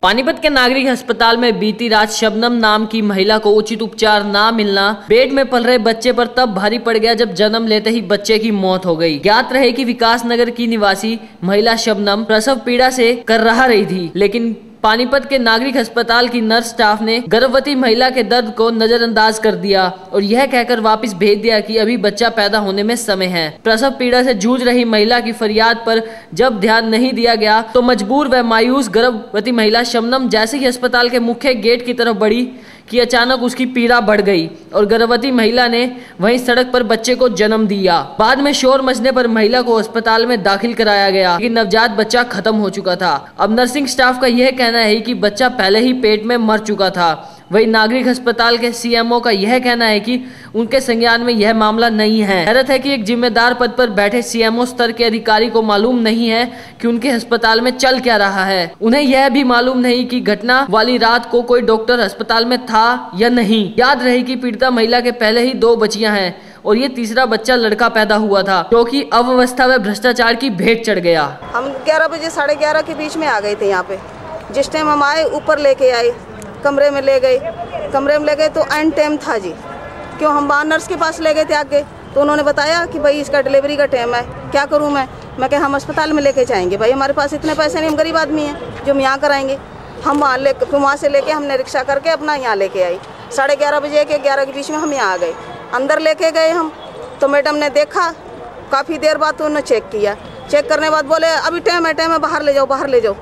पानीपत के नागरिक अस्पताल में बीती रात शबनम नाम की महिला को उचित उपचार ना मिलना पेट में पल रहे बच्चे पर तब भारी पड़ गया जब जन्म लेते ही बच्चे की मौत हो गई। ज्ञात रहे कि विकास नगर की निवासी महिला शबनम प्रसव पीड़ा से कर रहा रही थी, लेकिन पानीपत के नागरिक अस्पताल की नर्स स्टाफ ने गर्भवती महिला के दर्द को नजरअंदाज कर दिया और यह कहकर वापस भेज दिया कि अभी बच्चा पैदा होने में समय है। प्रसव पीड़ा से जूझ रही महिला की फरियाद पर जब ध्यान नहीं दिया गया तो मजबूर व मायूस गर्भवती महिला शबनम जैसे ही अस्पताल के मुख्य गेट की तरफ बढ़ी कि अचानक उसकी पीड़ा बढ़ गई और गर्भवती महिला ने वहीं सड़क पर बच्चे को जन्म दिया। बाद में शोर मचने पर महिला को अस्पताल में दाखिल कराया गया, लेकिन नवजात बच्चा खत्म हो चुका था। अब नर्सिंग स्टाफ का यह कहना है कि बच्चा पहले ही पेट में मर चुका था। वही नागरिक अस्पताल के सीएमओ का यह कहना है कि उनके संज्ञान में यह मामला नहीं है। हैरत है कि एक जिम्मेदार पद पर बैठे सीएमओ स्तर के अधिकारी को मालूम नहीं है कि उनके अस्पताल में चल क्या रहा है। उन्हें यह भी मालूम नहीं कि घटना वाली रात को कोई डॉक्टर अस्पताल में था या नहीं। याद रहे कि पीड़िता महिला के पहले ही 2 बच्चियां हैं और ये तीसरा बच्चा लड़का पैदा हुआ था, क्योंकि अव्यवस्था व भ्रष्टाचार की भेंट चढ़ गया। हम 11 बजे 11:30 के बीच में आ गए थे यहाँ पे। जिस टाइम हम आए ऊपर लेके आए, कमरे में ले गए तो एंड टाइम था जी। क्यों हम वहाँ नर्स के पास ले गए थे आगे, तो उन्होंने बताया कि भाई इसका डिलीवरी का टाइम है, क्या करूँ मैं कहा हम अस्पताल में लेके जाएंगे। भाई हमारे पास इतने पैसे नहीं, हम गरीब आदमी हैं जो हम यहाँ कराएंगे। हम वहाँ से लेके हमने रिक्शा करके अपना यहाँ लेके आई। 11:30 बजे के 11 के बीच में हम यहाँ आ गए। अंदर लेके गए हम तो मैडम ने देखा, काफ़ी देर बाद तो उन्होंने चेक किया। चेक करने के बाद बोले अभी टाइम है, बाहर ले जाओ।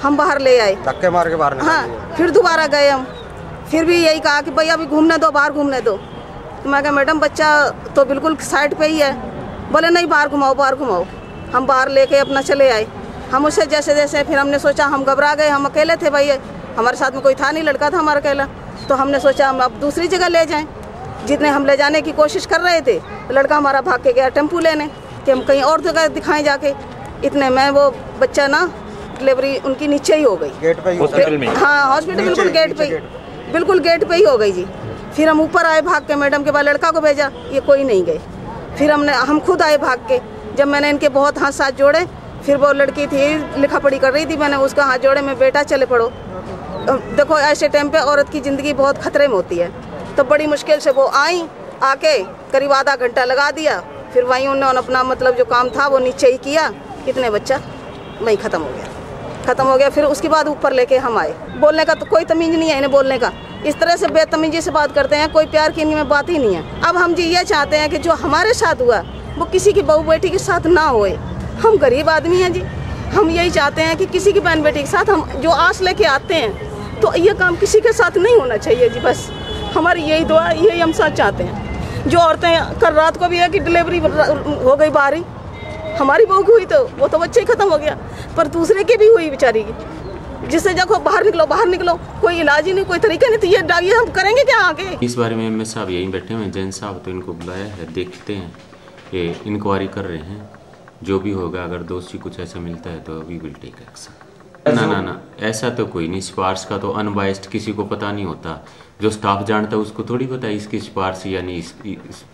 हम बाहर ले आए, धक्के मार के बाहर। हाँ, फिर दोबारा गए हम, फिर भी यही कहा कि भाई अभी घूमने दो, बाहर घूमने दो। तो मैं कहा मैडम बच्चा तो बिल्कुल साइड पे ही है। बोले नहीं बाहर घुमाओ। हम बाहर लेके अपना चले आए। हम उससे जैसे फिर हमने सोचा, हम घबरा गए, हम अकेले थे भाई, हमारे साथ में कोई था नहीं, लड़का था हमारा अकेला। तो हमने सोचा हम अब दूसरी जगह ले जाएं। जितने हम ले जाने की कोशिश कर रहे थे तो लड़का हमारा भाग के गया टेम्पू लेने कि हम कहीं और जगह दिखाएं जाके। इतने में वो बच्चा ना डिलीवरी उनकी नीचे ही हो गई, गेट पे ही। हॉस्पिटल में? हाँ, हॉस्पिटल बिल्कुल गेट पे ही हो गई जी। फिर हम ऊपर आए भाग के, मैडम के बाद लड़का को भेजा, ये कोई नहीं गए। फिर हम खुद आए भाग के। जब मैंने इनके बहुत हाथ साथ जोड़े, फिर वो लड़की थी लिखा पढ़ी कर रही थी, मैंने उसका हाथ जोड़े, मैं बेटा चले पड़ो। देखो ऐसे टाइम पे औरत की ज़िंदगी बहुत खतरे में होती है। तो बड़ी मुश्किल से वो आई, आके करीब आधा घंटा लगा दिया। फिर वहीं उन्होंने अपना मतलब जो काम था वो नीचे ही किया। कितने बच्चा वहीं ख़त्म हो गया। फिर उसके बाद ऊपर लेके हम आए। बोलने का तो कोई तमीज़ नहीं है इन्हें बोलने का। इस तरह से बेतमीजी से बात करते हैं, कोई प्यार की इनमें बात ही नहीं है। अब हम जी ये चाहते हैं कि जो हमारे साथ हुआ वो किसी की बहू बेटी के साथ ना होए। हम गरीब आदमी हैं जी, हम यही चाहते हैं कि किसी की बहन बेटी के साथ हम जो आस लेके आते हैं तो ये काम किसी के साथ नहीं होना चाहिए जी। बस हमारी यही दुआ, यही हम साथ चाहते हैं। जो औरतें कल रात को भी है कि डिलीवरी हो गई बाहर ही, हमारी बहू की हुई तो वो तो बच्चे ही खत्म हो गया, पर दूसरे की भी हुई बेचारी की, जिससे देखो बाहर निकलो, कोई इलाज ही नहीं, कोई तरीका नहीं। तो ये हम करेंगे क्या आगे? इस बारे में एमएस साहब यहीं बैठे हुए हैं, जैन साहब, तो इनको बुलाया है, देखते हैं, ये इंक्वायरी कर रहे हैं। जो भी होगा, अगर दोषी कुछ ऐसा मिलता है तो वी विल टेक एक्शन। ना, ऐसा तो कोई नहीं। सिफारिश का तो अनबाइस्ड किसी को पता नहीं होता। जो स्टाफ जानता है उसको थोड़ी पता है इसकी सिफारिश यानी इस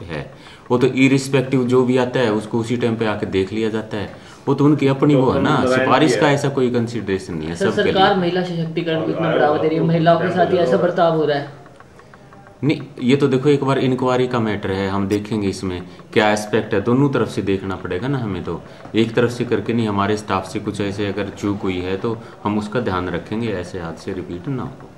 है। वो तो इरिस्पेक्टिव जो भी आता है उसको उसी टाइम पे आके देख लिया जाता है। वो तो उनकी अपनी वो है ना, सिफारिश का ऐसा कोई कंसिडरेशन नहीं है। सबके लिए सरकार महिला सशक्तिकरण को इतना बढ़ावा दे रही है, महिलाओं के साथ ही ऐसा बर्ताव हो रहा है। नहीं, ये तो देखो एक बार इंक्वायरी का मैटर है, हम देखेंगे इसमें क्या एस्पेक्ट है। दोनों तरफ से देखना पड़ेगा ना हमें, तो एक तरफ से करके नहीं। हमारे स्टाफ से कुछ ऐसे अगर चूक हुई है तो हम उसका ध्यान रखेंगे, ऐसे हादसे रिपीट ना हो।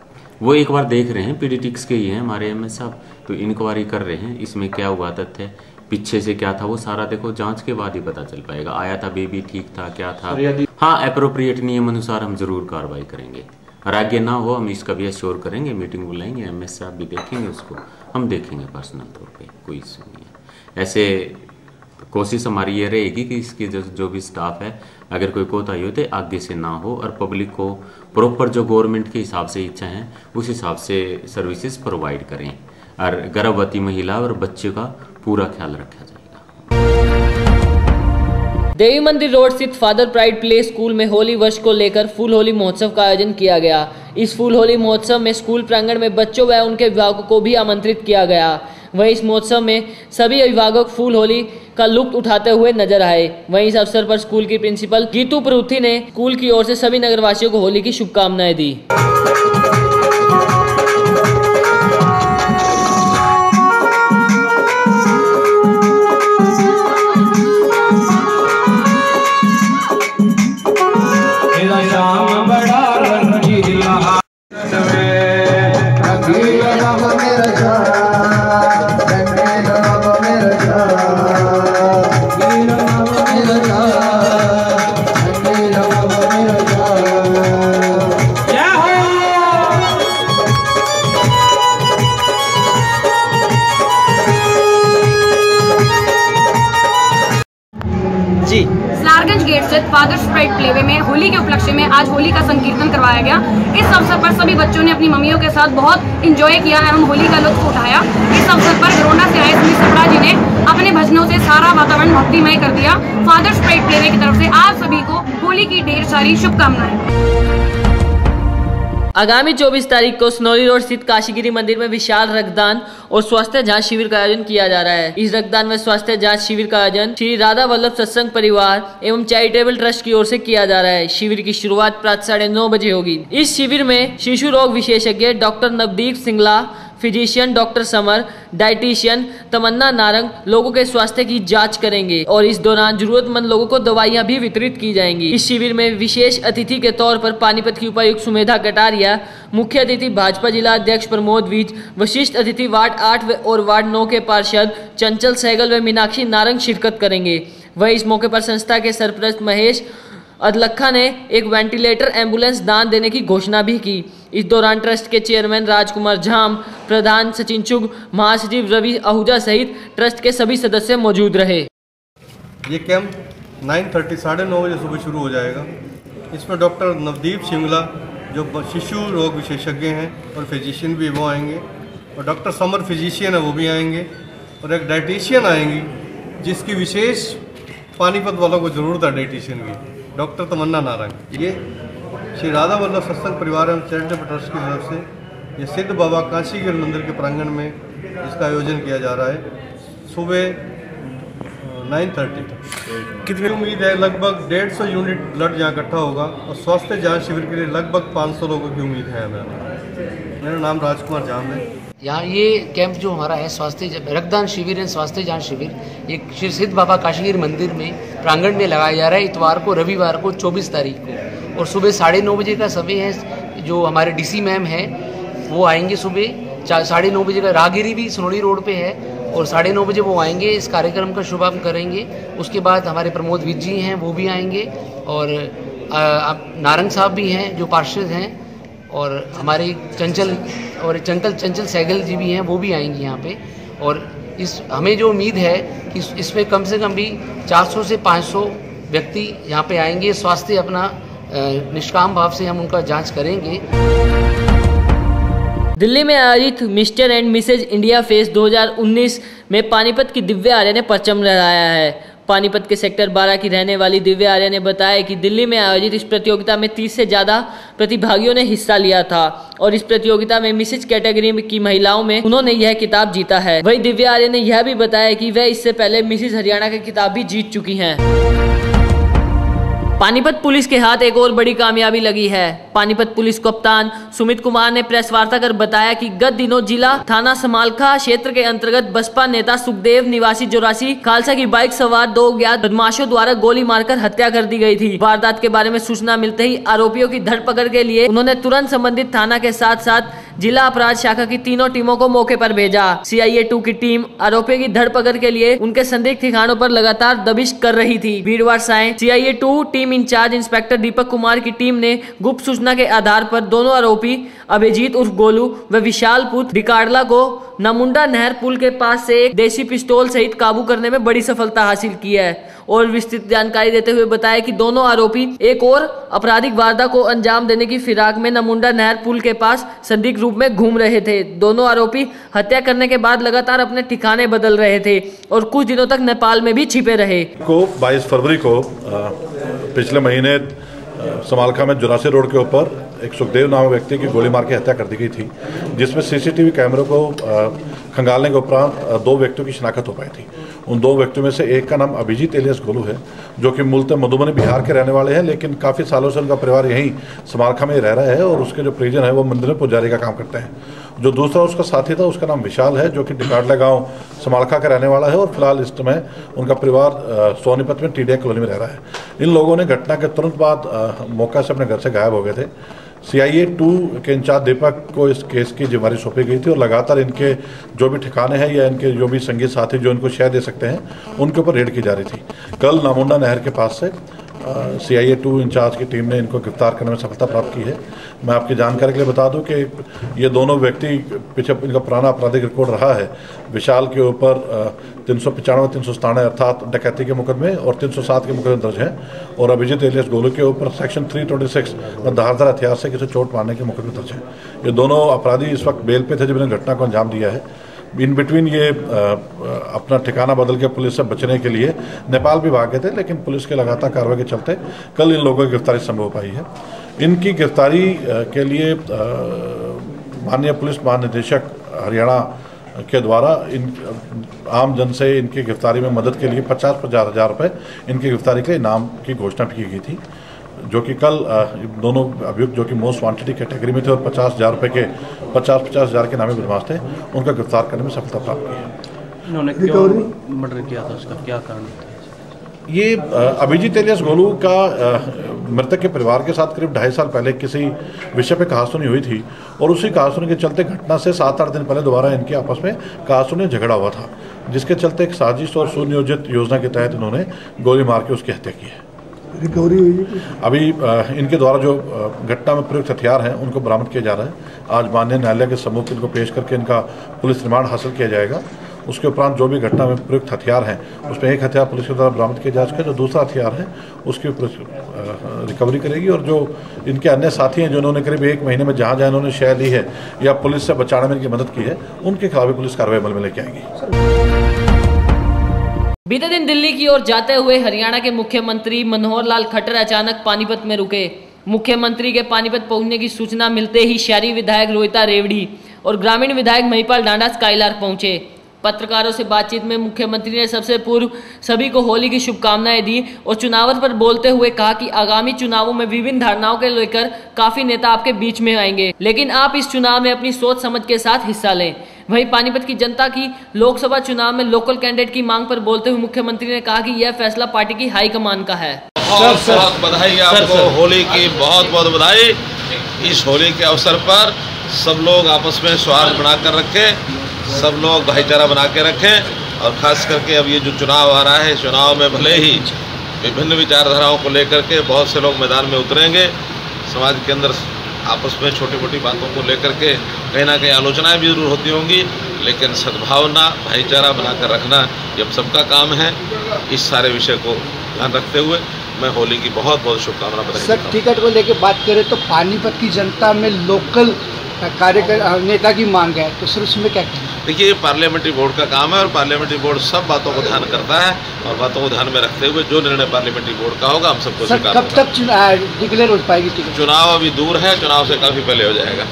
वो एक बार देख रहे हैं, पीडिटिक्स के ही हैं हमारे एमएस साहब, तो इंक्वायरी कर रहे हैं इसमें क्या हुआ, तथ्य पीछे से क्या था, वो सारा देखो जांच के बाद ही पता चल पाएगा। आया था बेबी, ठीक था, क्या था। हाँ, एप्रोप्रिएट नियम अनुसार हम जरूर कार्रवाई करेंगे और आगे ना हो हम इसका भी एश्योर करेंगे। मीटिंग बुलाएंगे, एमएस साहब भी देखेंगे उसको, हम देखेंगे पर्सनल तौर पे, कोई इशू नहीं है। ऐसे कोशिश हमारी ये रहेगी कि इसकी जो भी स्टाफ है, अगर कोई कोताही हो तो आगे से ना हो और पब्लिक को प्रॉपर जो गवर्नमेंट के हिसाब से इच्छा है उस हिसाब से सर्विसेज प्रोवाइड करें और गर्भवती महिला और बच्चे का पूरा ख्याल रखा जाएगा। देवी मंदिर रोड स्थित फादर प्राइड प्ले स्कूल में होली वर्ष को लेकर फूल होली महोत्सव का आयोजन किया गया। इस फूल होली महोत्सव में स्कूल प्रांगण में बच्चों व उनके अभिभावकों को भी आमंत्रित किया गया। वहीं इस महोत्सव में सभी अभिभावक फूल होली का लुत्फ उठाते हुए नजर आए। वहीं इस अवसर पर स्कूल की प्रिंसिपल गीतू परूथी ने स्कूल की ओर से सभी नगरवासियों को होली की शुभकामनाएं दी। जी सलारगंज गेट स्थित फादर्स प्राइड प्लेवे में होली के उपलक्ष्य में आज होली का संकीर्तन करवाया गया। इस अवसर पर सभी बच्चों ने अपनी मम्मियों के साथ बहुत एंजॉय किया एवं होली का लुत्फ उठाया। इस अवसर पर गरोंडा से आए सुनील सपड़ा जी ने अपने भजनों से सारा वातावरण भक्तिमय कर दिया। फादर्स प्राइड प्लेवे की तरफ से आप सभी को होली की ढेर सारी शुभकामनाएं। आगामी 24 तारीख को सनौली रोड स्थित काशीगिरी मंदिर में विशाल रक्तदान और स्वास्थ्य जांच शिविर का आयोजन किया जा रहा है। इस रक्तदान व स्वास्थ्य जांच शिविर का आयोजन श्री राधा वल्लभ सत्संग परिवार एवं चैरिटेबल ट्रस्ट की ओर से किया जा रहा है। शिविर की शुरुआत प्रातः 9:30 बजे होगी। इस शिविर में शिशु रोग विशेषज्ञ doctor Navdeep Singla, physician doctor Samar, dietitian Tamanna Narang लोगों के स्वास्थ्य की जांच करेंगे और इस दौरान जरूरतमंद लोगों को दवाइयां भी वितरित की जाएंगी। इस शिविर में विशेष अतिथि के तौर पर पानीपत की उपायुक्त सुमेधा कटारिया, मुख्य अतिथि भाजपा जिला अध्यक्ष प्रमोद विज, विशिष्ट अतिथि वार्ड 8 और वार्ड 9 के पार्षद चंचल सहगल व मीनाक्षी नारंग शिरकत करेंगे। वही इस मौके पर संस्था के सरपरस्त महेश अदलखा ने एक वेंटिलेटर एम्बुलेंस दान देने की घोषणा भी की। इस दौरान ट्रस्ट के चेयरमैन राजकुमार झाम, प्रधान सचिन चुग, महासचिव रवि आहूजा सहित ट्रस्ट के सभी सदस्य मौजूद रहे। ये कैंप 9:30 9:30 बजे सुबह शुरू हो जाएगा। इसमें डॉक्टर नवदीप सिंगला जो शिशु रोग विशेषज्ञ हैं और फिजिशियन भी वो आएंगे, और डॉक्टर समर फिजिशियन है वो भी आएंगे, और एक डाइटिशियन आएंगी जिसकी विशेष पानीपत वालों को ज़रूरत है डाइटिशियन की, डॉक्टर तमन्ना नारंग। ये श्री राधा वल्लभ सत्संग परिवार एवं चैरिटेबल ट्रस्ट की तरफ से ये सिद्ध बाबा काशीगिरी मंदिर के प्रांगण में इसका आयोजन किया जा रहा है सुबह 9:30 तक। कितनी उम्मीद है? लगभग 150 यूनिट ब्लड यहाँ इकट्ठा होगा और स्वास्थ्य जांच शिविर के लिए लगभग 500 लोगों की उम्मीद है हमें। मेरा नाम राजकुमार जाम है। यहाँ ये कैंप जो हमारा है स्वास्थ्य रक्तदान शिविर एवं स्वास्थ्य जांच शिविर ये श्री सिद्ध बाबा काशीगिरी मंदिर में प्रांगण में लगाया जा रहा है इतवार को, रविवार को 24 तारीख को, और सुबह 9:30 बजे का समय है। जो हमारे डीसी मैम है वो आएंगे सुबह 9:30 बजे का। राहगिरी भी सनौली रोड पे है और 9:30 बजे वो आएंगे, इस कार्यक्रम का शुभारंभ करेंगे। उसके बाद हमारे प्रमोद विज जी हैं वो भी आएंगे, और नारंग साहब भी हैं जो पार्षद हैं, और हमारे चंचल सहगल जी भी हैं वो भी आएंगे यहाँ पे। और हमें जो उम्मीद है कि इसमें कम से कम भी 400 से 500 व्यक्ति यहाँ पे आएंगे। स्वास्थ्य अपना निष्काम भाव से हम उनका जांच करेंगे। दिल्ली में आयोजित Mr and Mrs India fest 2019 में पानीपत की दिव्या आर्य ने परचम लहराया है। पानीपत के सेक्टर 12 की रहने वाली दिव्या आर्य ने बताया कि दिल्ली में आयोजित इस प्रतियोगिता में 30 से ज़्यादा प्रतिभागियों ने हिस्सा लिया था और इस प्रतियोगिता में मिसेज कैटेगरी की महिलाओं में उन्होंने यह खिताब जीता है। वहीं दिव्या आर्य ने यह भी बताया कि वह इससे पहले मिसेज हरियाणा का खिताब भी जीत चुकी हैं। पानीपत पुलिस के हाथ एक और बड़ी कामयाबी लगी है। पानीपत पुलिस कप्तान सुमित कुमार ने प्रेस वार्ता कर बताया कि गत दिनों जिला थाना समालखा क्षेत्र के अंतर्गत बसपा नेता सुखदेव निवासी 84 खालसा की बाइक सवार 2 अज्ञात बदमाशों द्वारा गोली मारकर हत्या कर दी गई थी। वारदात के बारे में सूचना मिलते ही आरोपियों की धरपकड़ के लिए उन्होंने तुरंत संबंधित थाना के साथ साथ जिला अपराध शाखा की तीनों टीमों को मौके पर भेजा। CIA 2 की टीम आरोपियों की धरपकड़ के लिए उनके संदिग्ध ठिकानों पर लगातार दबिश कर रही थी। वीरवार सायं CIA 2 team incharge inspector Deepak Kumar की टीम ने गुप्त सूचना के आधार पर दोनों आरोपी अभिजीत उर्फ गोलू व विशाल पुत्र डिकाडला को नामुंडा नहर पुल के पास से एक देसी पिस्तौल सहित काबू करने में बड़ी सफलता हासिल की है। और विस्तृत जानकारी देते हुए बताया कि दोनों आरोपी एक और आपराधिक वारदात को अंजाम देने की फिराक में नामुंडा नहर पुल के पास संदिग्ध रूप में घूम रहे थे। दोनों आरोपी हत्या करने के बाद लगातार अपने ठिकाने बदल रहे थे और कुछ दिनों तक नेपाल में भी छिपे रहे। 22 फरवरी को पिछले महीने समालखा में 84 रोड के ऊपर एक सुखदेव नामक व्यक्ति की गोली मार के हत्या कर दी गई थी, जिसमें CCTV कैमरों को खंगालने के उपरांत 2 व्यक्तियों की शिनाख्त हो पाई थी। उन 2 व्यक्तियों में से एक का नाम अभिजीत एलियस गोलू है, जो कि मूलतः मधुबनी बिहार के रहने वाले हैं, लेकिन काफ़ी सालों से उनका परिवार यहीं समालखा में रह रहा है और उसके जो परिजन है वो मंदिर में पुजारी का काम करते हैं। जो दूसरा उसका साथी था उसका नाम विशाल है, जो कि डिकाडला गांव समालखा का रहने वाला है और फिलहाल इस समय उनका परिवार सोनीपत में टीडिया कॉलोनी में रह रहा है। इन लोगों ने घटना के तुरंत बाद मौका से अपने घर से गायब हो गए थे। CIA 2 के इंचार्ज दीपक को इस केस की जिम्मेदारी सौंपी गई थी और लगातार इनके जो भी ठिकाने हैं या इनके जो भी संगी साथी जो इनको शेयर दे सकते हैं उनके ऊपर रेड की जा रही थी। कल नामुंडा नहर के पास से CIA 2 इंचार्ज की टीम ने इनको गिरफ्तार करने में सफलता प्राप्त की है। मैं आपकी जानकारी के लिए बता दूं कि ये दोनों व्यक्ति पीछे इनका पुराना आपराधिक रिकॉर्ड रहा है। विशाल के ऊपर 395, 397 अर्थात डकैती के मुकदमे और 307 के मुकदमे दर्ज हैं और अभिजीत एलियस गोलू के ऊपर सेक्शन 326 धारदार हथियार से किसी चोट मारने के मुकदमे दर्ज हैं। ये दोनों अपराधी इस वक्त बेल पे थे जब इन्होंने घटना को अंजाम दिया है। इन बिटवीन ये अपना ठिकाना बदल के पुलिस से बचने के लिए नेपाल भी भागे थे, लेकिन पुलिस के लगातार कार्रवाई के चलते कल इन लोगों की गिरफ्तारी संभव हो पाई है। इनकी गिरफ्तारी के लिए माननीय पुलिस महानिदेशक हरियाणा के द्वारा इन आम जन से इनकी गिरफ्तारी में मदद के लिए 50,000 रुपये इनकी गिरफ्तारी के इनाम की घोषणा भी की गई थी, जो कि कल दोनों अभियुक्त जो कि मोस्ट वांटेड कैटेगरी में थे और 50,000 रुपये के 50,000 के नामी बदमाश थे, उनका गिरफ्तार करने में सफलता प्राप्त की है। इन्होंने क्यों मर्डर किया था, उसका क्या कारण था? ये अभिजीत एलियस गोलू का मृतक के परिवार के साथ करीब 2.5 साल पहले किसी विषय पे कहासुनी हुई थी और उसी कहासुनी के चलते घटना से 7-8 दिन पहले दोबारा इनके आपस में कहासुनी झगड़ा हुआ था, जिसके चलते एक साजिश और सुनियोजित योजना के तहत इन्होंने गोली मार के उसकी हत्या की है। रिकवरी हुई है? अभी इनके द्वारा जो घटना में प्रयुक्त हथियार हैं उनको बरामद किया जा रहा है। आज माननीय न्यायालय के सम्मुख इनको पेश करके इनका पुलिस रिमांड हासिल किया जाएगा। उसके उपरांत जो भी घटना में प्रयुक्त हथियार हैं उसमें एक हथियार पुलिस के द्वारा बरामद किया जा चुका है, जो दूसरा हथियार है उसकी पुलिस रिकवरी करेगी और जो इनके अन्य साथी हैं जिन्होंने करीब 1 महीने में जहाँ जहाँ इन्होंने शय ली है या पुलिस से बचाने में इनकी मदद की है, उनके खिलाफ भी पुलिस कार्रवाई अमल में लेके आएगी। बीते दिन दिल्ली की ओर जाते हुए हरियाणा के मुख्यमंत्री मनोहर लाल खट्टर अचानक पानीपत में रुके। मुख्यमंत्री के पानीपत पहुंचने की सूचना मिलते ही शहरी विधायक रोहिता रेवड़ी और ग्रामीण विधायक महिपाल डांडा स्काईलार्क पहुंचे। पत्रकारों से बातचीत में मुख्यमंत्री ने सबसे पूर्व सभी को होली की शुभकामनाएं दी और चुनाव पर बोलते हुए कहा कि आगामी चुनावों में विभिन्न धारणाओं के लेकर काफी नेता आपके बीच में आएंगे, लेकिन आप इस चुनाव में अपनी सोच समझ के साथ हिस्सा लें। वहीं पानीपत की जनता की लोकसभा चुनाव में लोकल कैंडिडेट की मांग पर बोलते हुए मुख्यमंत्री ने कहा कि यह फैसला पार्टी की हाईकमान का है। बहुत बधाई आपको, होली की बहुत बहुत बधाई। इस होली के अवसर पर सब लोग आपस में सौहार्द बनाकर रखें, सब लोग भाईचारा बना के रखें और खास करके अब ये जो चुनाव आ रहा है, चुनाव में भले ही विभिन्न विचारधाराओं को लेकर के बहुत से लोग मैदान में उतरेंगे, समाज के अंदर आपस में छोटी मोटी बातों को लेकर के कहीं ना कहीं आलोचनाएं भी जरूर होती होंगी, लेकिन सद्भावना भाईचारा बनाकर रखना ये हम सबका काम है। इस सारे विषय को ध्यान रखते हुए मैं होली की बहुत बहुत शुभकामना बताई। सर, टिकट को लेकर बात करें तो पानीपत की जनता में लोकल कार्यकर्ता नेता की मांग है, तो सर उसमें क्या कहें? देखिए, ये पार्लियामेंट्री बोर्ड का काम है और पार्लियामेंट्री बोर्ड सब बातों को ध्यान करता है और बातों को ध्यान में रखते हुए जो निर्णय पार्लियामेंट्री बोर्ड का होगा हम सबको स्वीकार कब तक डिक्लेयर हो पाएगी टिकट? चुनाव अभी दूर है, चुनाव से काफी पहले हो जाएगा।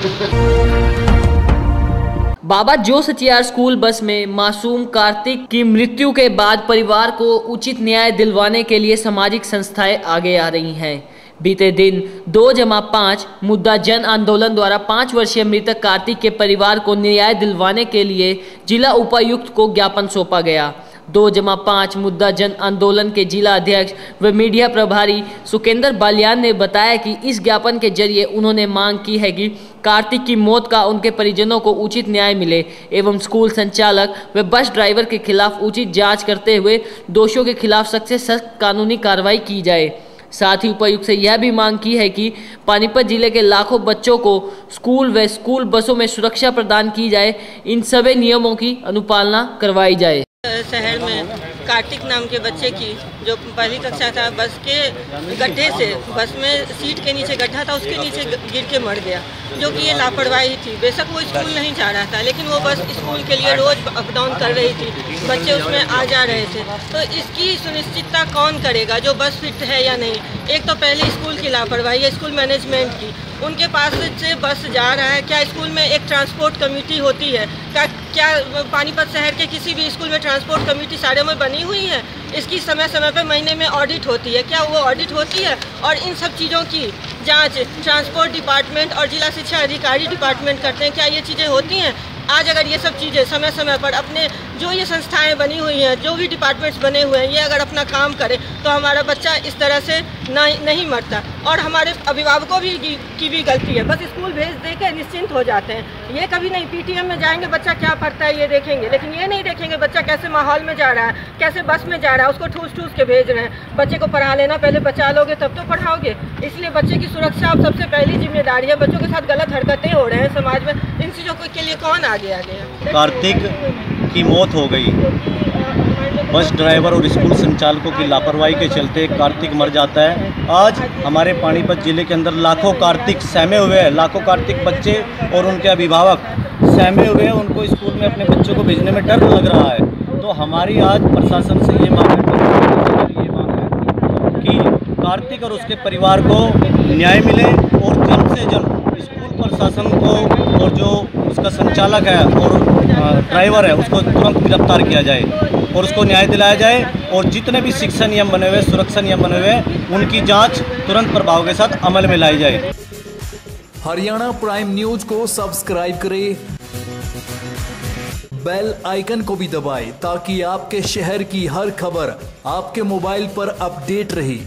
बाबा जो सचियार स्कूल बस में मासूम कार्तिक की मृत्यु के बाद परिवार को उचित न्याय दिलवाने के लिए सामाजिक संस्थाएं आगे आ रही हैं। बीते दिन 2+5 मुद्दा जन आंदोलन द्वारा 5 वर्षीय मृतक कार्तिक के परिवार को न्याय दिलवाने के लिए जिला उपायुक्त को ज्ञापन सौंपा गया। 2+5 मुद्दा जन आंदोलन के जिला अध्यक्ष व मीडिया प्रभारी सुकेंद्र बालियान ने बताया कि इस ज्ञापन के जरिए उन्होंने मांग की है कि कार्तिक की मौत का उनके परिजनों को उचित न्याय मिले एवं स्कूल संचालक व बस ड्राइवर के खिलाफ उचित जांच करते हुए दोषियों के खिलाफ सख्त से सख्त कानूनी कार्रवाई की जाए। साथ ही उपायुक्त से यह भी मांग की है कि पानीपत जिले के लाखों बच्चों को स्कूल व स्कूल बसों में सुरक्षा प्रदान की जाए, इन सभी नियमों की अनुपालना करवाई जाए। शहर में कार्तिक नाम के बच्चे की जो पहली कक्षा था, बस के गड्ढे से, बस में सीट के नीचे गड्ढा था, उसके नीचे गिर के मर गया, जो कि ये लापरवाही थी। बेशक वो स्कूल नहीं जा रहा था, लेकिन वो बस स्कूल के लिए रोज अप डाउन कर रही थी, बच्चे उसमें आ जा रहे थे। तो इसकी सुनिश्चितता कौन करेगा, जो बस फिट है या नहीं? एक तो पहले स्कूल की लापरवाही है, स्कूल मैनेजमेंट की, उनके पास से बस जा रहा है, क्या स्कूल में एक ट्रांसपोर्ट कमेटी होती है? क्या पानीपत शहर के किसी भी स्कूल में ट्रांसपोर्ट कमेटी सारे में बनी हुई है? इसकी समय समय पर महीने में ऑडिट होती है, क्या वो ऑडिट होती है? और इन सब चीज़ों की जांच ट्रांसपोर्ट डिपार्टमेंट और जिला शिक्षा अधिकारी डिपार्टमेंट करते हैं, क्या ये चीज़ें होती हैं? आज अगर ये सब चीज़ें समय समय पर अपने जो ये संस्थाएं बनी हुई हैं, जो भी डिपार्टमेंट्स बने हुए हैं, ये अगर अपना काम करे तो हमारा बच्चा इस तरह से नहीं मरता। और हमारे अभिभावकों की भी गलती है, बस स्कूल भेज दे के निश्चिंत हो जाते हैं। ये कभी नहीं, पीटीएम में जाएंगे बच्चा क्या पढ़ता है ये देखेंगे, लेकिन ये नहीं देखेंगे बच्चा कैसे माहौल में जा रहा है, कैसे बस में जा रहा है, उसको ठूस ठूस के भेज रहे हैं। बच्चे को पढ़ा लेना, पहले बचा लोगे तब तो पढ़ाओगे। इसलिए बच्चे की सुरक्षा अब सबसे पहली जिम्मेदारी है। बच्चों के साथ गलत हरकतें हो रहे हैं समाज में, इन चीज़ों के लिए कौन आगे आ गया? कार्तिक की मौत हो गई। बस ड्राइवर और स्कूल संचालकों की लापरवाही के चलते कार्तिक मर जाता है। आज हमारे पानीपत जिले के अंदर लाखों कार्तिक सहमे हुए हैं, लाखों कार्तिक बच्चे और उनके अभिभावक सहमे हुए हैं। उनको स्कूल में अपने बच्चों को भेजने में डर लग रहा है। तो हमारी आज प्रशासन से ये मांग है कि कार्तिक और उसके परिवार को न्याय मिले और जल्द से जल्द स्कूल प्रशासन को और जो उसका संचालक है और ड्राइवर है उसको तुरंत गिरफ्तार किया जाए और उसको न्याय दिलाया जाए। और जितने भी शिक्षा नियम बने हुए, सुरक्षा नियम बने हुए, उनकी जांच तुरंत प्रभाव के साथ अमल में लाई जाए। हरियाणा प्राइम न्यूज को सब्सक्राइब करें, बेल आइकन को भी दबाएं ताकि आपके शहर की हर खबर आपके मोबाइल पर अपडेट रहे।